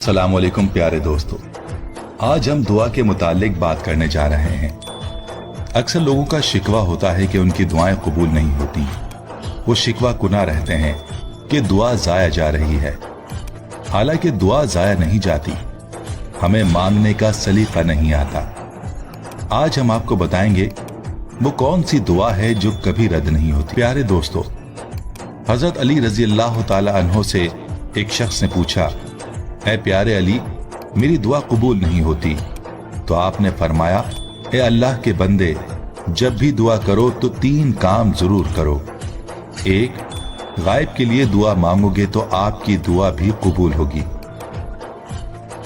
अस्सलाम वालेकुम प्यारे दोस्तों, आज हम दुआ के मुतालिक बात करने जा रहे हैं। अक्सर लोगों का शिकवा होता है कि उनकी दुआएं कबूल नहीं होती। वो शिकवा कुना रहते हैं कि दुआ जाया जा रही है। हालांकि दुआ जाया नहीं जाती, हमें मांगने का सलीका नहीं आता। आज हम आपको बताएंगे वो कौन सी दुआ है जो कभी रद्द नहीं होती। प्यारे दोस्तों, हजरत अली रजी अल्लाह ताला अन्हो से एक शख्स ने पूछा, ऐ प्यारे अली, मेरी दुआ कबूल नहीं होती। तो आपने फरमाया, ए अल्लाह के बंदे, जब भी दुआ करो तो 3 काम जरूर करो। 1, गायब के लिए दुआ मांगोगे तो आपकी दुआ भी कबूल होगी।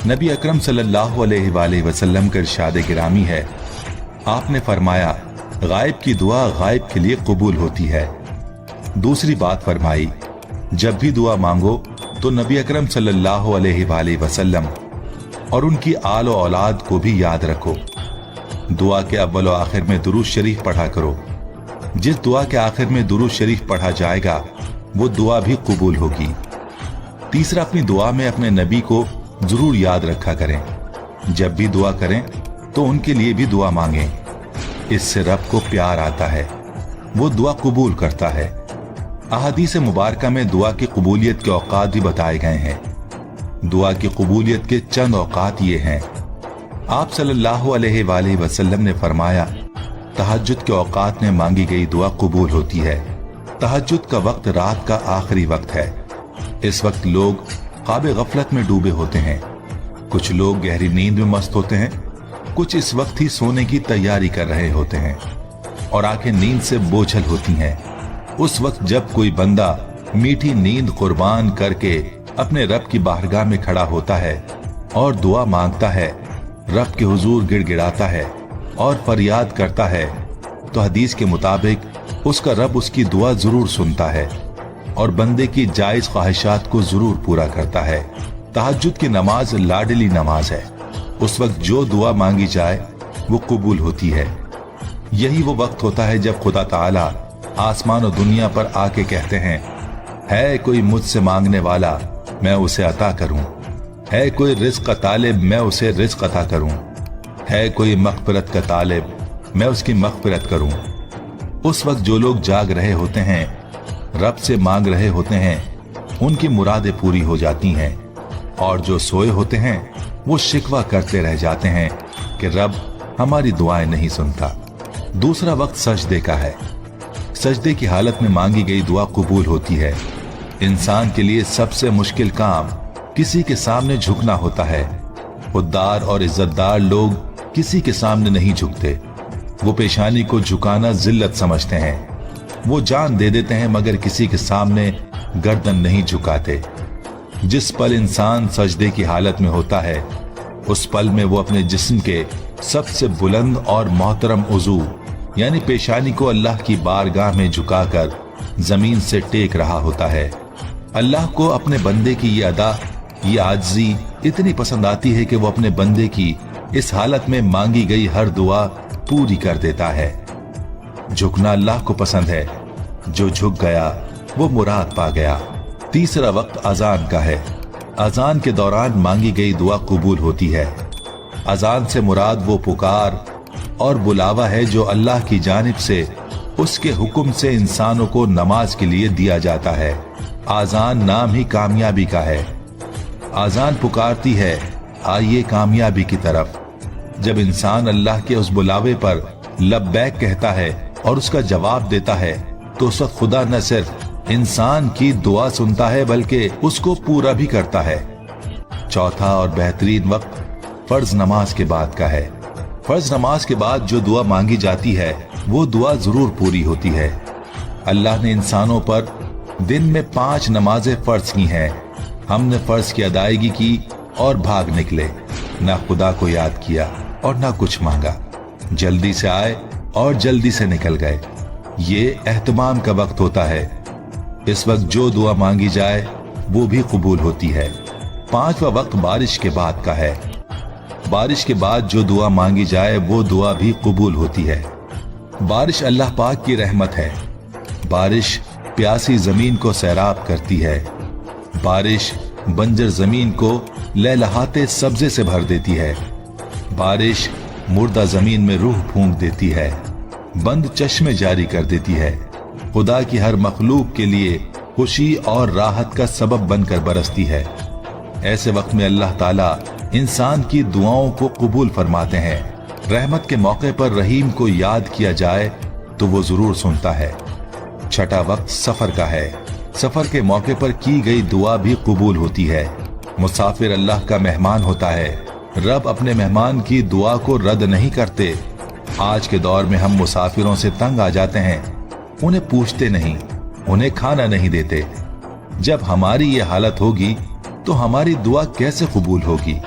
नबी अकरम सल्लल्लाहु अलैहि वसल्लम का इरशाद गिरामी है, आपने फरमाया, गायब की दुआ गायब के लिए कबूल होती है। दूसरी बात फरमाई, जब भी दुआ मांगो तो नबी अकरम सल्लल्लाहु अलैहि वसल्लम और उनकी आल और औलाद को भी याद रखो। दुआ के अव्वल और आखिर में दुरूद शरीफ पढ़ा करो। जिस दुआ के आखिर में दुरूद शरीफ पढ़ा जाएगा वो दुआ भी कबूल होगी। तीसरा, अपनी दुआ में अपने नबी को जरूर याद रखा करें। जब भी दुआ करें तो उनके लिए भी दुआ मांगें। इससे रब को प्यार आता है, वो दुआ कबूल करता है। अहादीस मुबारका में दुआ की कबूलियत के औकात भी बताए गए हैं। दुआ की कबूलियत के चंद औकात ये हैं। आप सल्लल्लाहु अलैहि वसल्लम ने फरमाया, तहज्जुद के औकात में मांगी गई दुआ कबूल होती है। तहज्जुद का वक्त रात का आखिरी वक्त है। इस वक्त लोग ख्वाब गफलत में डूबे होते हैं। कुछ लोग गहरी नींद में मस्त होते हैं, कुछ इस वक्त ही सोने की तैयारी कर रहे होते हैं और आंखें नींद से बोझल होती हैं। उस वक्त जब कोई बंदा मीठी नींद कुर्बान करके अपने रब की बारगाह में खड़ा होता है और दुआ मांगता है, रब के हुजूर गिड़गिड़ाता है और फरियाद करता है, तो हदीस के मुताबिक उसका रब उसकी दुआ जरूर सुनता है और बंदे की जायज ख्वाहिशात को जरूर पूरा करता है। तहज्जुद की नमाज लाडली नमाज है। उस वक्त जो दुआ मांगी जाए वो कबूल होती है। यही वो वक्त होता है जब खुदा ताला आसमान और दुनिया पर आके कहते हैं, है कोई मुझसे मांगने वाला, मैं उसे अता करूं। है कोई रिज़्क़ का तालिब, मैं उसे रिज़्क़ अता करूं। है कोई मग़फ़िरत का तालिब, मैं उसकी मग़फ़िरत करूं। उस वक्त जो लोग जाग रहे होते हैं, रब से मांग रहे होते हैं, उनकी मुरादें पूरी हो जाती हैं। और जो सोए होते हैं वो शिकवा करते रह जाते हैं कि रब हमारी दुआएं नहीं सुनता। दूसरा वक्त सजदे का है। सजदे की हालत में मांगी गई दुआ कबूल होती है। इंसान के लिए सबसे मुश्किल काम किसी के सामने झुकना होता है। खुददार और इज्जतदार लोग किसी के सामने नहीं झुकते। वो पेशानी को झुकाना जिल्लत समझते हैं। वो जान दे देते हैं मगर किसी के सामने गर्दन नहीं झुकाते। जिस पल इंसान सजदे की हालत में होता है, उस पल में वो अपने जिस्म के सबसे बुलंद और मोहतरम उज़ू यानी पेशानी को अल्लाह की बारगाह में झुकाकर जमीन से टेक रहा होता है। अल्लाह को अपने बंदे की ये अदा, ये आजिज़ी इतनी पसंद आती है कि वो अपने बंदे की इस हालत में मांगी गई हर दुआ पूरी कर देता है। झुकना अल्लाह को पसंद है। जो झुक गया वो मुराद पा गया। तीसरा वक्त अजान का है। अजान के दौरान मांगी गई दुआ कबूल होती है। अजान से मुराद वो पुकार और बुलावा है जो अल्लाह की जानिब से उसके हुक्म से इंसानों को नमाज के लिए दिया जाता है। आजान नाम ही कामयाबी का है। आजान पुकारती है, आइए कामयाबी की तरफ। जब इंसान अल्लाह के उस बुलावे पर लब्बैक कहता है और उसका जवाब देता है, तो उस वक्त खुदा न सिर्फ इंसान की दुआ सुनता है बल्कि उसको पूरा भी करता है। चौथा और बेहतरीन वक्त फर्ज नमाज के बाद का है। फर्ज नमाज के बाद जो दुआ मांगी जाती है वो दुआ जरूर पूरी होती है। अल्लाह ने इंसानों पर दिन में 5 नमाजें फर्ज की हैं। हमने फर्ज की अदायगी की और भाग निकले, ना खुदा को याद किया और ना कुछ मांगा। जल्दी से आए और जल्दी से निकल गए। ये एहतमाम का वक्त होता है। इस वक्त जो दुआ मांगी जाए वो भी कबूल होती है। 5वां वक्त बारिश के बाद का है। बारिश के बाद जो दुआ मांगी जाए वो दुआ भी कबूल होती है। बारिश अल्लाह पाक की रहमत है। बारिश प्यासी जमीन को सैराब करती है। बारिश बंजर जमीन को लहलहाते सब्जे से भर देती है। बारिश मुर्दा जमीन में रूह फूंक देती है, बंद चश्मे जारी कर देती है। खुदा की हर मखलूक के लिए खुशी और राहत का सबब बनकर बरसती है। ऐसे वक्त में अल्लाह ताला इंसान की दुआओं को कबूल फरमाते हैं। रहमत के मौके पर रहीम को याद किया जाए तो वो जरूर सुनता है। छठा वक्त सफर का है। सफर के मौके पर की गई दुआ भी कबूल होती है। मुसाफिर अल्लाह का मेहमान होता है। रब अपने मेहमान की दुआ को रद्द नहीं करते। आज के दौर में हम मुसाफिरों से तंग आ जाते हैं, उन्हें पूछते नहीं, उन्हें खाना नहीं देते। जब हमारी ये हालत होगी तो हमारी दुआ कैसे कबूल होगी।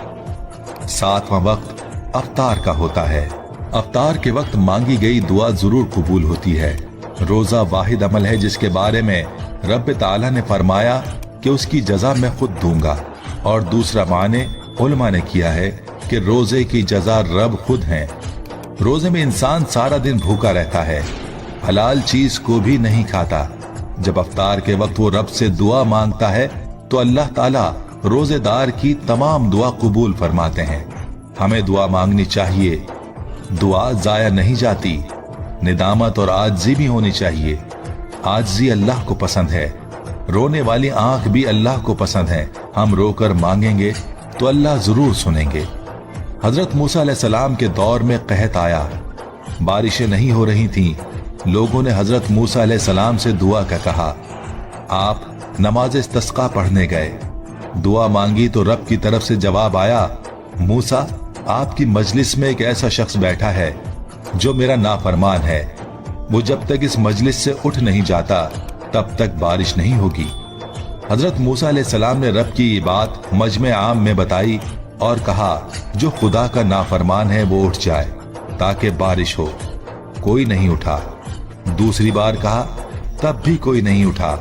सातवां वक्त अफ्तार का होता है। अफ्तार के वक्त मांगी गई दुआ जरूर कबूल होती है। रोजा वाहिद अमल है जिसके बारे में रब ताला ने फरमाया कि उसकी जजा मैं खुद दूंगा, और दूसरा माने उलमा ने किया है कि रोजे की जजा रब खुद है। रोजे में इंसान सारा दिन भूखा रहता है, हलाल चीज को भी नहीं खाता। जब अफ्तार के वक्त वो रब से दुआ मांगता है तो अल्लाह ताला रोजेदार की तमाम दुआ कबूल फरमाते हैं। हमें दुआ मांगनी चाहिए, दुआ जाया नहीं जाती। निदामत और आजिज़ी भी होनी चाहिए। आजिज़ी अल्लाह को पसंद है, रोने वाली आंख भी अल्लाह को पसंद है। हम रोकर मांगेंगे तो अल्लाह जरूर सुनेंगे। हजरत मूसा अलैहिस्सलाम के दौर में कहत आया, बारिशें नहीं हो रही थीं। लोगों ने हजरत मूसा अलैहिस्सलाम से दुआ का कहा। आप नमाज इस्तिस्का पढ़ने गए, दुआ मांगी तो रब की तरफ से जवाब आया, मूसा आपकी मजलिस में एक ऐसा शख्स बैठा है जो मेरा नाफरमान है। वो जब तक इस मजलिस से उठ नहीं जाता तब तक बारिश नहीं होगी। हजरत मूसा अलैहिस्सलाम ने रब की ये बात मजमे आम में बताई और कहा, जो खुदा का नाफरमान है वो उठ जाए ताकि बारिश हो। कोई नहीं उठा। दूसरी बार कहा, तब भी कोई नहीं उठा।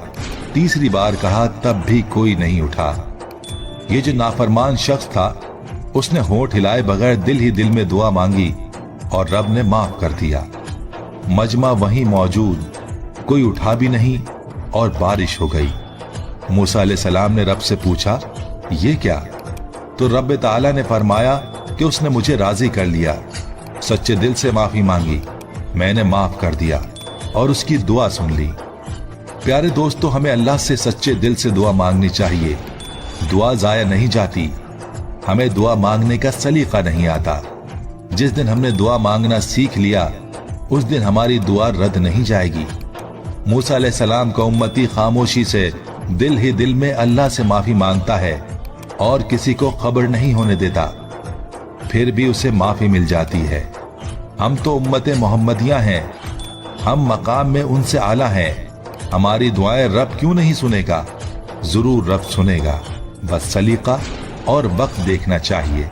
तीसरी बार कहा, तब भी कोई नहीं उठा। ये जो नाफरमान शख्स था उसने होंठ हिलाए बगैर दिल ही दिल में दुआ मांगी और रब ने माफ कर दिया। मजमा वहीं मौजूद, कोई उठा भी नहीं और बारिश हो गई। मूसा अलैहिस्सलाम ने रब से पूछा, ये क्या? तो रब ताला ने फरमाया कि उसने मुझे राजी कर लिया। सच्चे दिल से माफी मांगी, मैंने माफ कर दिया और उसकी दुआ सुन ली। प्यारे दोस्तों, हमें अल्लाह से सच्चे दिल से दुआ मांगनी चाहिए। दुआ जाया नहीं जाती। हमें दुआ मांगने का सलीका नहीं आता। जिस दिन हमने दुआ मांगना सीख लिया उस दिन हमारी दुआ रद्द नहीं जाएगी। मूसा अलैहिस्सलाम का उम्मती खामोशी से दिल ही दिल में अल्लाह से माफी मांगता है और किसी को खबर नहीं होने देता, फिर भी उसे माफी मिल जाती है। हम तो उम्मत मोहम्मदिया हैं, हम मकाम में उनसे आला हैं। हमारी दुआएं रब क्यों नहीं सुनेगा? जरूर रब सुनेगा, बस सलीका और वक्त देखना चाहिए।